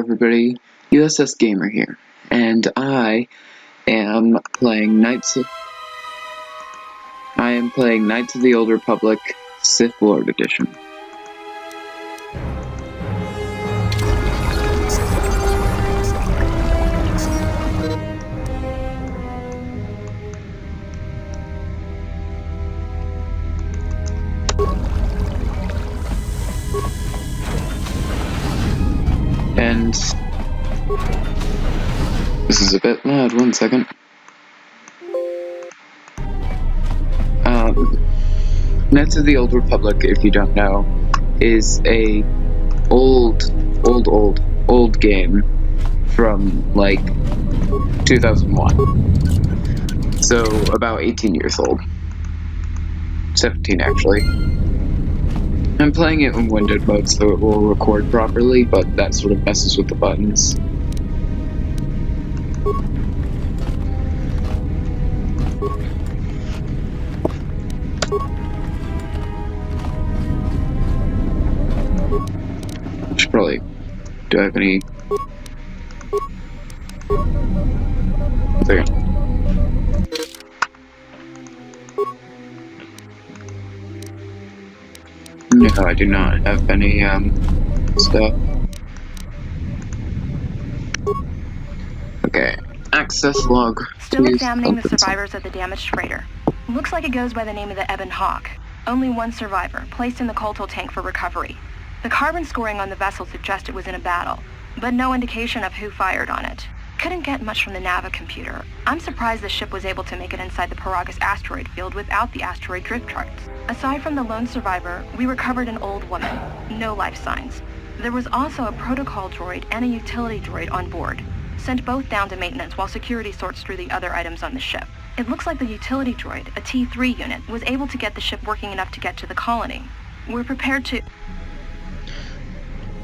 everybody, USS Gamer here, and I am playing Knights of the Old Republic Sith Lord Edition. And this is a bit loud, one second. Knights of the Old Republic, if you don't know, is a old game from like 2001. So about 18 years old. 17 actually. I'm playing it in windowed mode so it will record properly, but that sort of messes with the buttons. Should probably... do I have any... There. No, I do not have any, stuff. Okay, access log. Still examining the survivors of the damaged freighter. Looks like it goes by the name of the Ebon Hawk. Only one survivor, placed in the Kotor tank for recovery. The carbon scoring on the vessel suggests it was in a battle, but no indication of who fired on it. Couldn't get much from the Nava computer. I'm surprised the ship was able to make it inside the Paragus asteroid field without the asteroid drift charts. Aside from the lone survivor, we recovered an old woman. No life signs. There was also a protocol droid and a utility droid on board. Sent both down to maintenance while security sorts through the other items on the ship. It looks like the utility droid, a T3 unit, was able to get the ship working enough to get to the colony. We're prepared to...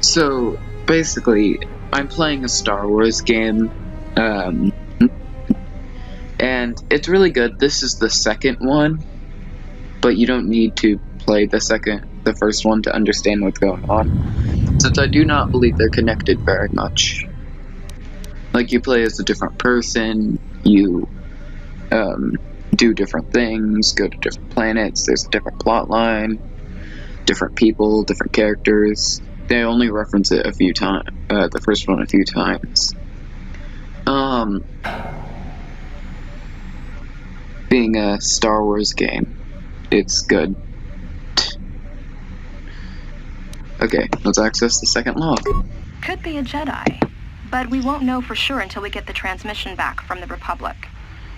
So, basically, I'm playing a Star Wars game, and it's really good. This is the second one, but you don't need to play the first one to understand what's going on, since I do not believe they're connected very much. Like, you play as a different person, you, do different things, go to different planets, there's a different plot line, different people, different characters. They only reference it a few times, the first one a few times. Being a Star Wars game, it's good. Okay, let's access the second log. Could be a Jedi, but we won't know for sure until we get the transmission back from the Republic.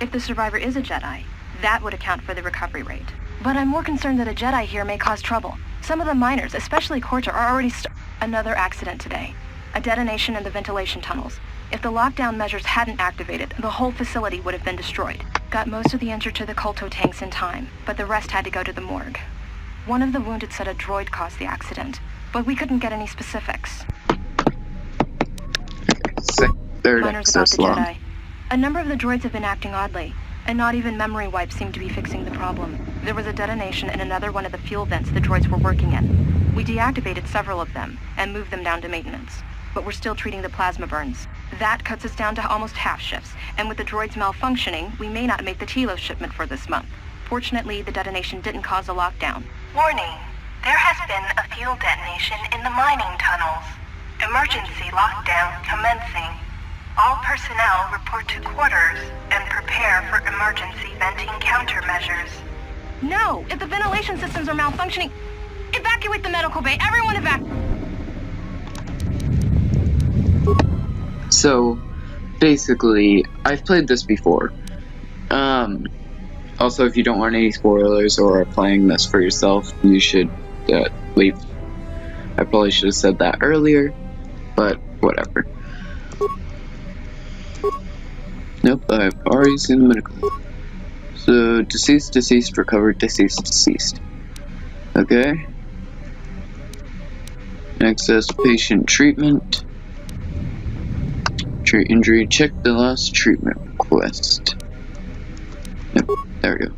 If the survivor is a Jedi, that would account for the recovery rate. But I'm more concerned that a Jedi here may cause trouble. Some of the miners, especially Kotor, are already Another accident today. A detonation in the ventilation tunnels. If the lockdown measures hadn't activated, the whole facility would have been destroyed. Got most of the injured to the Kotor tanks in time, but the rest had to go to the morgue. One of the wounded said a droid caused the accident, but we couldn't get any specifics. Miners about the Jedi. A number of the droids have been acting oddly, and not even memory wipes seem to be fixing the problem. There was a detonation in another one of the fuel vents the droids were working in. We deactivated several of them and moved them down to maintenance, but we're still treating the plasma burns. That cuts us down to almost half shifts, and with the droids malfunctioning, we may not make the Telos shipment for this month. Fortunately, the detonation didn't cause a lockdown. Warning, there has been a fuel detonation in the mining tunnels. Emergency lockdown commencing. All personnel report to quarters and prepare for emergency venting countermeasures. No! If the ventilation systems are malfunctioning, evacuate the medical bay! Everyone evacuate! So, basically, I've played this before. Also, if you don't want any spoilers or are playing this for yourself, you should leave. I probably should have said that earlier, but whatever. Nope, I've already seen the medical. So, deceased, recovered, deceased. Okay. Access patient treatment. Treat injury, check the last treatment request. Yep, there we go.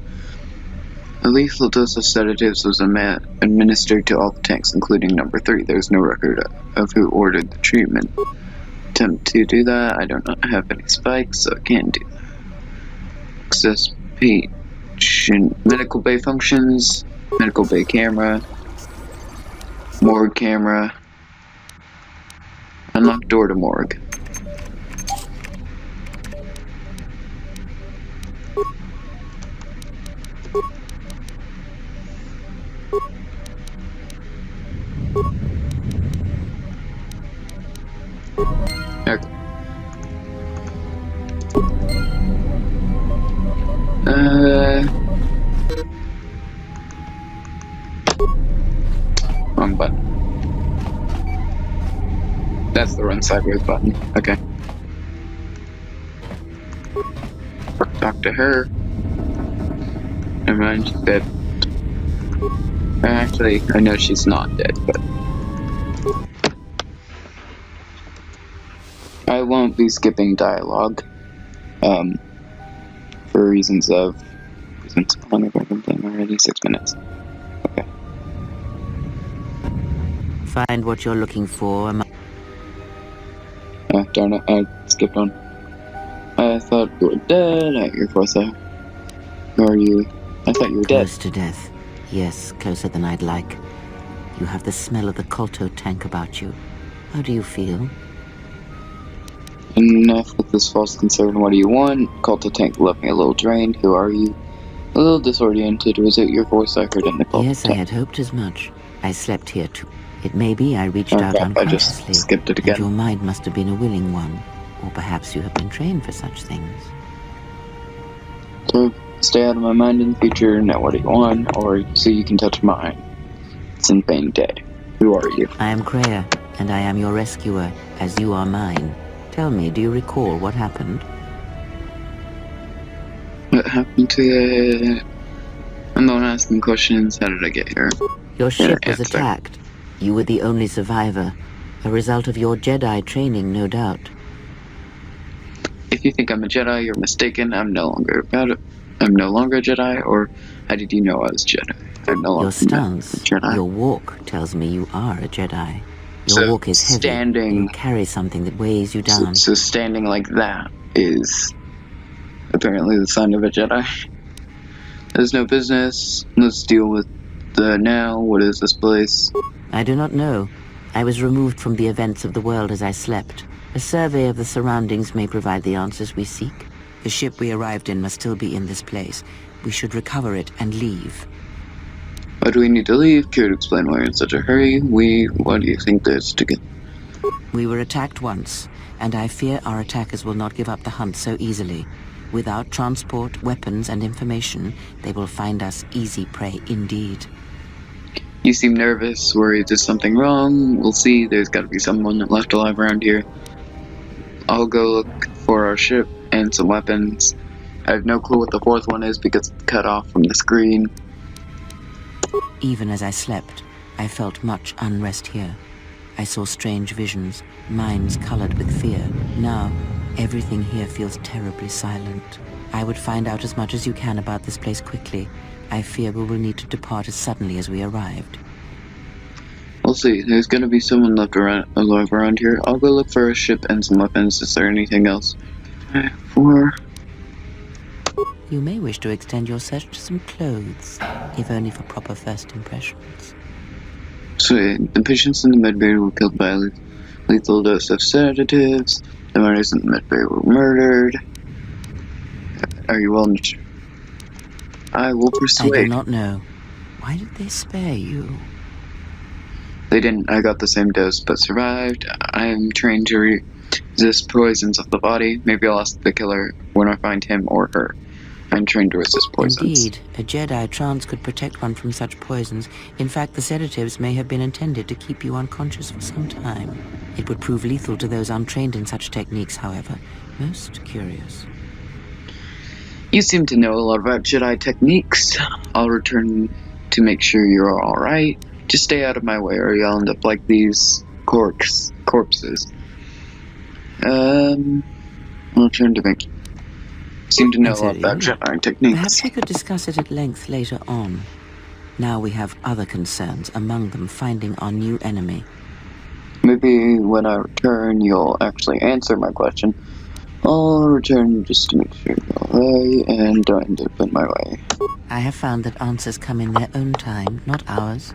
A lethal dose of sedatives was administered to all the tanks, including number 3. There's no record of who ordered the treatment. attempt to do that. I do not have any spikes, so I can't do that. Access page. Medical bay functions. Medical bay camera. Morgue camera. Unlock door to morgue. Okay. Wrong button. That's the run sideways button. Okay. Talk to her. Never mind, she's dead. Actually, I know she's not dead, but I won't be skipping dialogue. For reasons. How long have I been playing already? 6 minutes. Okay. Find what you're looking for. Oh, darn it, I skipped on. I thought you were dead at your foresight. Or are you? I thought you were dead. Close to death. Yes, closer than I'd like. You have the smell of the Kotor tank about you. How do you feel? Enough with this false concern. What do you want? Kotor tank left me a little drained. Who are you? A little disoriented. Was it your voice I heard in the Kotor Yes, tank? I had hoped as much. I slept here too. It may be I reached out I unconsciously. just skipped it And again. your mind must have been a willing one. Or perhaps you have been trained for such things. So, stay out of my mind in the future. Now what do you want? Or so you can touch mine. Sin Bane dead. Who are you? I am Kreia, and I am your rescuer, as you are mine. Tell me, do you recall what happened? What happened to you? I'm the one asking questions. How did I get here? Your ship was answer. attacked. You were the only survivor. A result of your Jedi training, no doubt. If you think I'm a Jedi, you're mistaken. I'm no longer a Jedi, or how did you know I was Jedi? I'm no longer Your stance, a Jedi. your walk tells me you are a Jedi. Your So, walk is heavy. standing- You carry something that weighs you So, down. so standing like that is apparently the sign of a Jedi. There's no business. Let's deal with the now. What is this place? I do not know. I was removed from the events of the world as I slept. A survey of the surroundings may provide the answers we seek. The ship we arrived in must still be in this place. We should recover it and leave. Why do we need to leave? Care to explain why you're in such a hurry? What do you think there's to get? We were attacked once, and I fear our attackers will not give up the hunt so easily. Without transport, weapons, and information, they will find us easy prey indeed. You seem nervous, worried there's something wrong. We'll see. There's got to be someone left alive around here. I'll go look for our ship and some weapons. I have no clue what the fourth one is because it's cut off from the screen. Even as I slept, I felt much unrest here. I saw strange visions, minds colored with fear. Now, everything here feels terribly silent. I would find out as much as you can about this place quickly. I fear we will need to depart as suddenly as we arrived. We'll see. There's gonna be someone alive around here. I'll go look for a ship and some weapons. Is there anything else? You may wish to extend your search to some clothes, if only for proper first impressions. Sweet. The patients in the medbay were killed by a lethal dose of sedatives. The murders in the medbay were murdered. Are you willing to... I will I persuade. do not know. Why did they spare you? They didn't. I got the same dose, but survived. I am trained to resist poisons of the body. Maybe I'll ask the killer when I find him or her. I'm trained to resist poisons. Indeed, a Jedi trance could protect one from such poisons. In fact, the sedatives may have been intended to keep you unconscious for some time. It would prove lethal to those untrained in such techniques, however. Most curious. You seem to know a lot about Jedi techniques. I'll return to make sure you're alright. Just stay out of my way or you'll end up like these corpses. I'll return to make... Seem to know a lot about Jedi techniques. Perhaps we could discuss it at length later on. Now we have other concerns, among them finding our new enemy. Maybe when I return, you'll actually answer my question. I'll return just to make sure you're alright and don't end up in my way. I have found that answers come in their own time, not ours.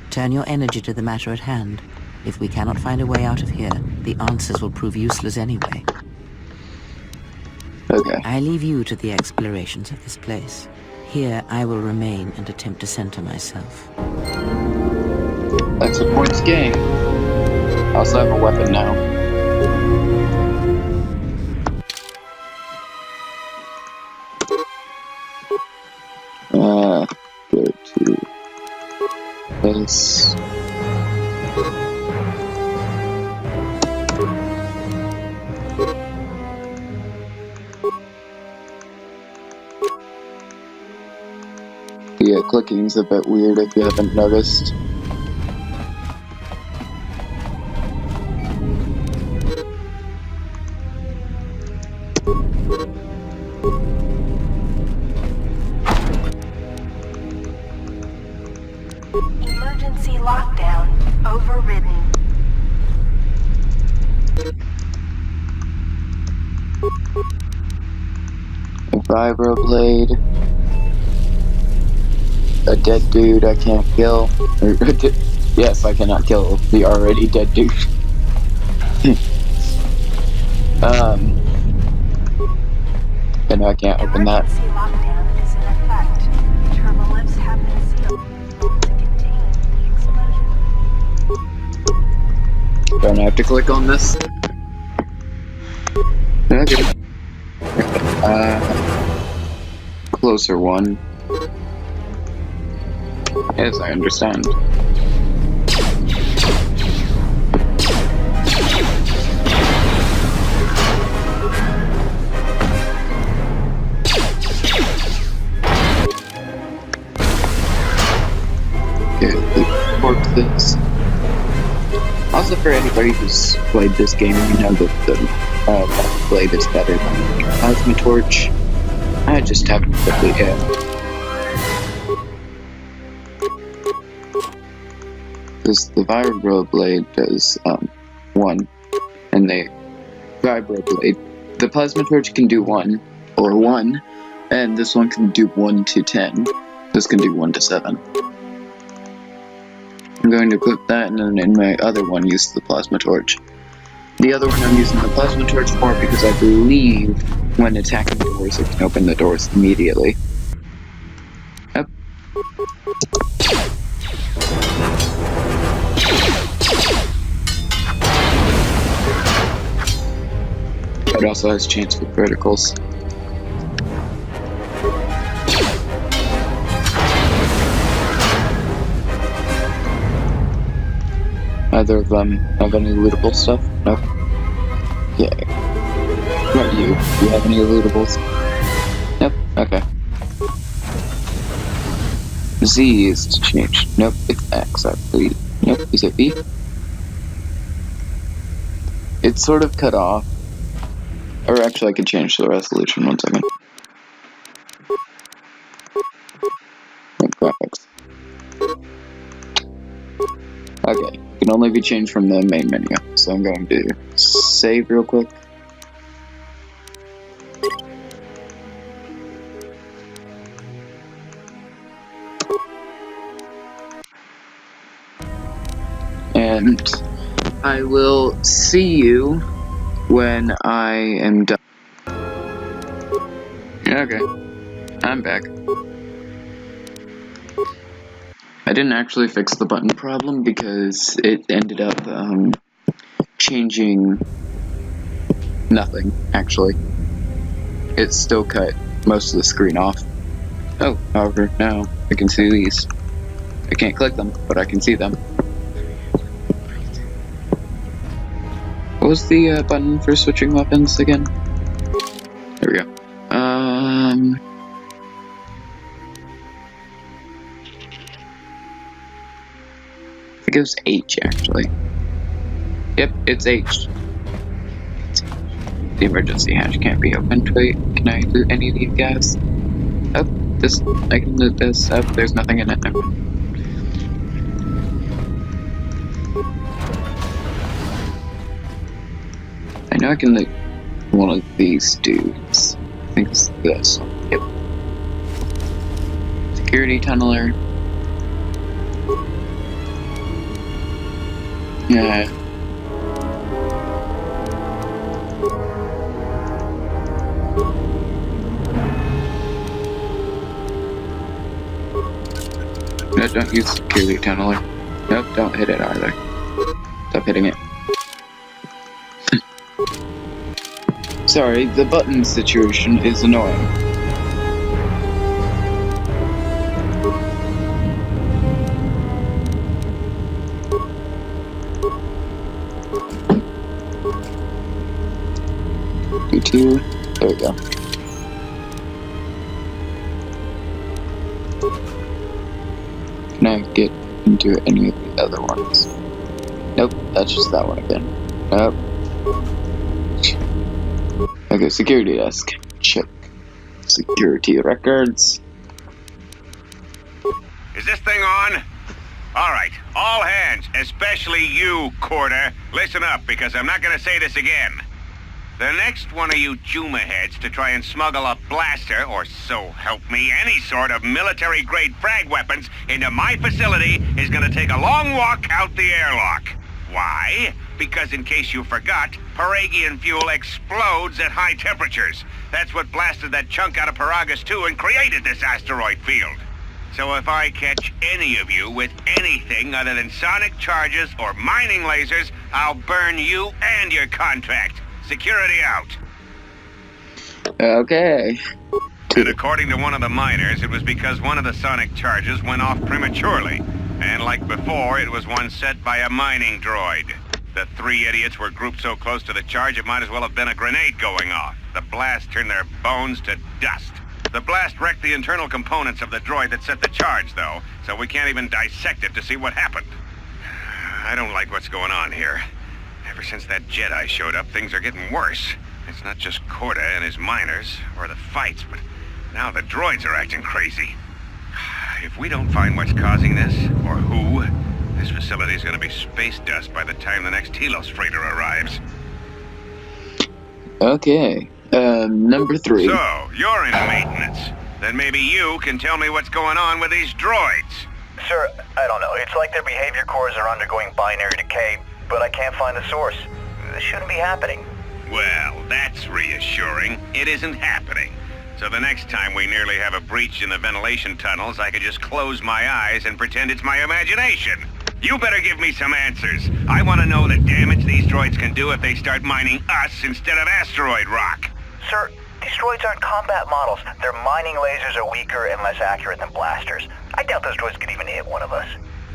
Turn your energy to the matter at hand. If we cannot find a way out of here, the answers will prove useless anyway. Okay. I leave you to the explorations of this place. Here, I will remain and attempt to center myself. Exit points gained. I also have a weapon now. Go to this. Yeah, clicking's a bit weird if you haven't noticed. Emergency lockdown overridden. A vibroblade. A dead dude I can't kill. Yes, I cannot kill the already dead dude. And I can't open that. Emergency lockdown is in effect. Turbo lifts have been sealed to contain the explosion. Don't have to click on this. Okay. Closer one. Yes, I understand. Okay, corpses. Also, for anybody who's played this game, you know that the blade is better than the plasma torch. I just haven't quickly hit. Because the vibroblade does 1, and the vibroblade, the plasma torch can do 1 or 1, and this one can do 1 to 10. This can do 1 to 7. I'm going to equip that, and then in my other one use the plasma torch. The other one I'm using the plasma torch for because I believe when attacking doors it can open the doors immediately. Yep. It also has chance for criticals. Either of them have any lootable stuff? Nope. Yeah. What about you? Do you have any lootables? Nope. Okay. Z is to change. Nope, it's X, I believe. Nope, is it B? It's sort of cut off. Or actually, I could change the resolution. 1 second. Graphics. Okay, it can only be changed from the main menu. So I'm going to save real quick. And I will see you when I am done. Okay, I'm back. I didn't actually fix the button problem because it ended up changing nothing, actually. It still cut most of the screen off. Oh, however, now I can see these. I can't click them, but I can see them. What was the button for switching weapons again? There we go. I think it was H, actually. Yep, it's H. The emergency hatch can't be opened. Wait, can I loot any of these guys? Oh, this, I can loot this. Oh, there's nothing in it. Never mind. know I can, like, one of these dudes. I think it's this one. Yep. Security tunneler. Yeah. No, don't use security tunneler. Nope, don't hit it either. Stop hitting it. Sorry, the button situation is annoying. D2. There we go. Can I get into any of the other ones? Nope, that's just that one again. Nope. Okay, security desk. Check. Security records. Is this thing on? Alright, all hands, especially you, Kotor. Listen up, because I'm not gonna say this again. The next one of you Juma heads to try and smuggle a blaster, or so help me, any sort of military-grade frag weapons into my facility is gonna take a long walk out the airlock. Why? Because in case you forgot, Paragian fuel explodes at high temperatures. That's what blasted that chunk out of Paragus 2 and created this asteroid field. So if I catch any of you with anything other than sonic charges or mining lasers, I'll burn you and your contract. Security out. Okay. And according to one of the miners, it was because one of the sonic charges went off prematurely. And like before, it was one set by a mining droid. The three idiots were grouped so close to the charge it might as well have been a grenade going off. The blast turned their bones to dust. The blast wrecked the internal components of the droid that set the charge, though, so we can't even dissect it to see what happened. I don't like what's going on here. Ever since that Jedi showed up, things are getting worse. It's not just Kotor and his miners, or the fights, but now the droids are acting crazy. If we don't find what's causing this, or who, this facility's gonna be space dust by the time the next Telos freighter arrives. Okay. Number 3. So, you're in maintenance. Then maybe you can tell me what's going on with these droids. Sir, I don't know. It's like their behavior cores are undergoing binary decay, but I can't find the source. This shouldn't be happening. Well, that's reassuring. It isn't happening. So the next time we nearly have a breach in the ventilation tunnels, I could just close my eyes and pretend it's my imagination. You better give me some answers. I want to know the damage these droids can do if they start mining us instead of asteroid rock. Sir, these droids aren't combat models. Their mining lasers are weaker and less accurate than blasters. I doubt those droids could even hit one of us.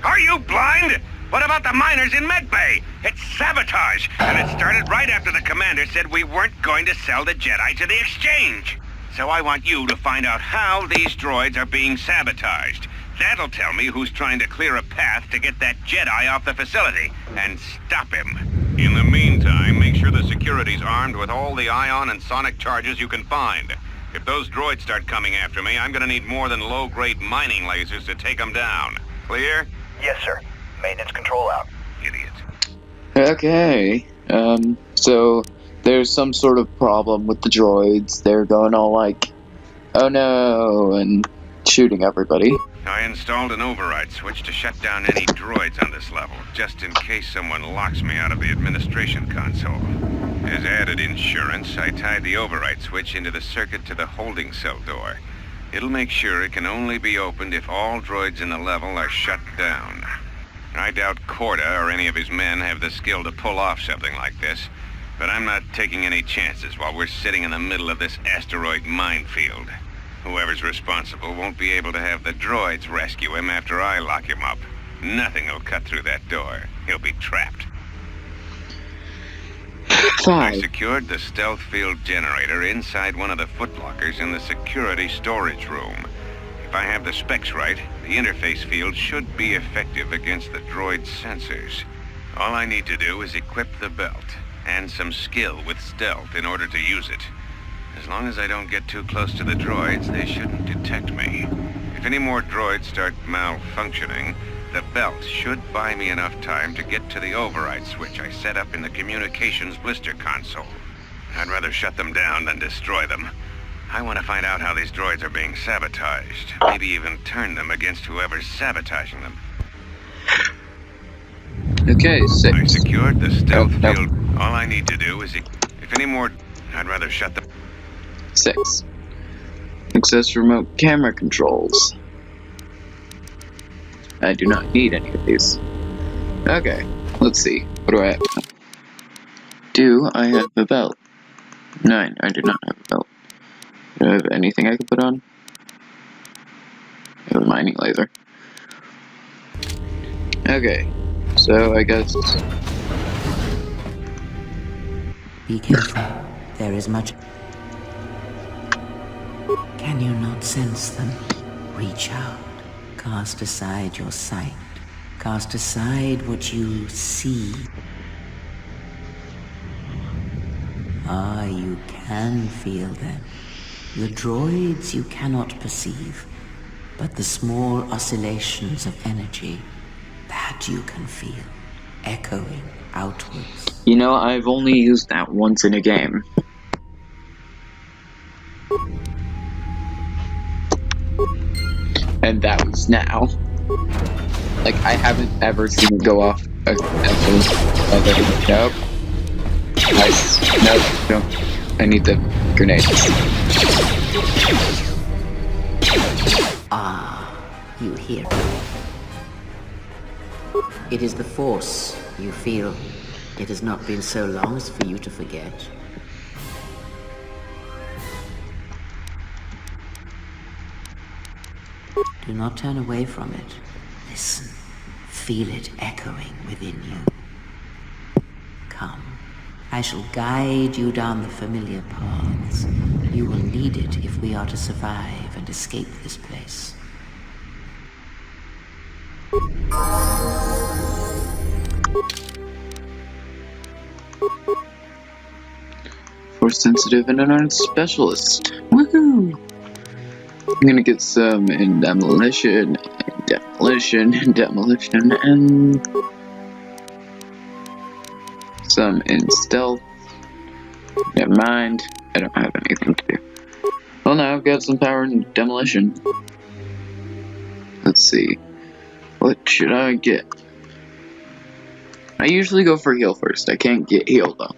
Are you blind? What about the miners in Medbay? It's sabotage, and it started right after the commander said we weren't going to sell the Jedi to the exchange. So I want you to find out how these droids are being sabotaged. That'll tell me who's trying to clear a path to get that Jedi off the facility, and stop him. In the meantime, make sure the security's armed with all the ion and sonic charges you can find. If those droids start coming after me, I'm gonna need more than low-grade mining lasers to take them down. Clear? Yes, sir. Maintenance control out. Idiot. Okay. So there's some sort of problem with the droids. They're going all like, oh no, and shooting everybody. I installed an override switch to shut down any droids on this level, just in case someone locks me out of the administration console. As added insurance, I tied the override switch into the circuit to the holding cell door. It'll make sure it can only be opened if all droids in the level are shut down. I doubt Kotor or any of his men have the skill to pull off something like this, but I'm not taking any chances while we're sitting in the middle of this asteroid minefield. Whoever's responsible won't be able to have the droids rescue him after I lock him up. Nothing will cut through that door. He'll be trapped. I Fine. secured the stealth field generator inside one of the footlockers in the security storage room. If I have the specs right, the interface field should be effective against the droid's sensors. All I need to do is equip the belt, and some skill with stealth in order to use it. As long as I don't get too close to the droids, they shouldn't detect me. If any more droids start malfunctioning, The belt should buy me enough time to get to the override switch I set up in the communications blister console. I'd rather shut them down than destroy them. I want to find out how these droids are being sabotaged. Maybe even turn them against whoever's sabotaging them. Okay, 6. I secured the stealth Nope. field. All I need to do is... If any more... I'd rather shut them... 6. Access remote camera controls. I do not need any of these. Okay, let's see. What do I have? Do I have a belt? 9. I do not have a belt. Do I have anything I can put on? I have a mining laser. Okay, so I guess... Be careful. There is much... Can you not sense them? Reach out. Cast aside your sight. Cast aside what you see. Ah, you can feel them. The droids you cannot perceive, but the small oscillations of energy, that you can feel, echoing outwards. You know, I've only used that once in a game. And that was now. Like, I haven't ever seen it go off. Nope. Nope, no. I need the grenades. Ah, you hear. It is the Force you feel. It has not been so long as for you to forget. Do not turn away from it. Listen. Feel it echoing within you. Come. I shall guide you down the familiar paths. You will need it if we are to survive and escape this place. Force sensitive and unarmed specialist. Woohoo! I'm gonna get some in demolition, and some in stealth. Never mind, I don't have anything to do. Well, now I've got some power in demolition. Let's see. What should I get? I usually go for heal first. I can't get heal though.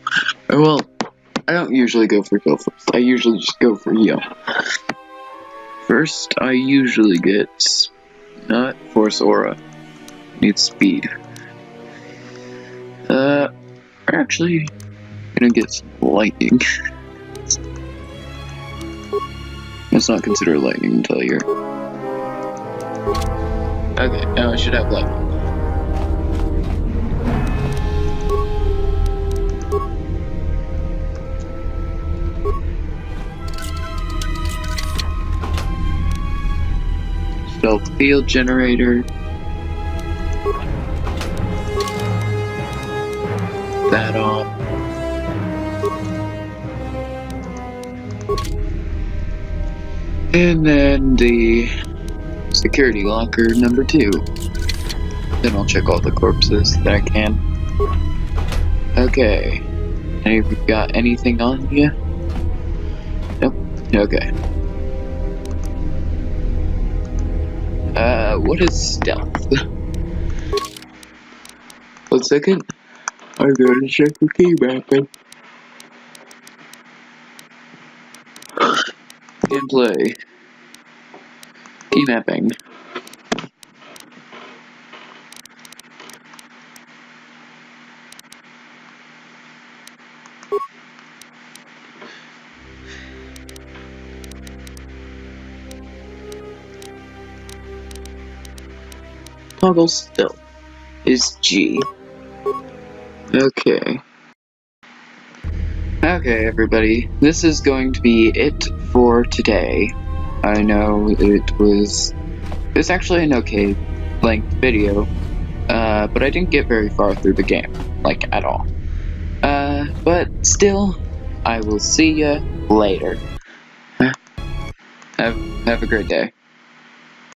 Well, I don't usually go for heal first. I usually just go for heal. First, I usually get not Force Aura. Need speed. We're actually gonna get some lightning. Let's not consider lightning until here. Okay, now I should have lightning. Stealth field generator. That on. And then the security locker number 2. Then I'll check all the corpses that I can. Okay. Have you got anything on you? Nope. Okay. What is stealth? 1 second. I'm gonna check the key mapping. Gameplay. Key mapping. Toggle stealth is G. Okay. Okay, everybody. This is going to be it for today. I know it's actually an okay length video, but I didn't get very far through the game, like at all. But still, I will see ya later. Have a great day.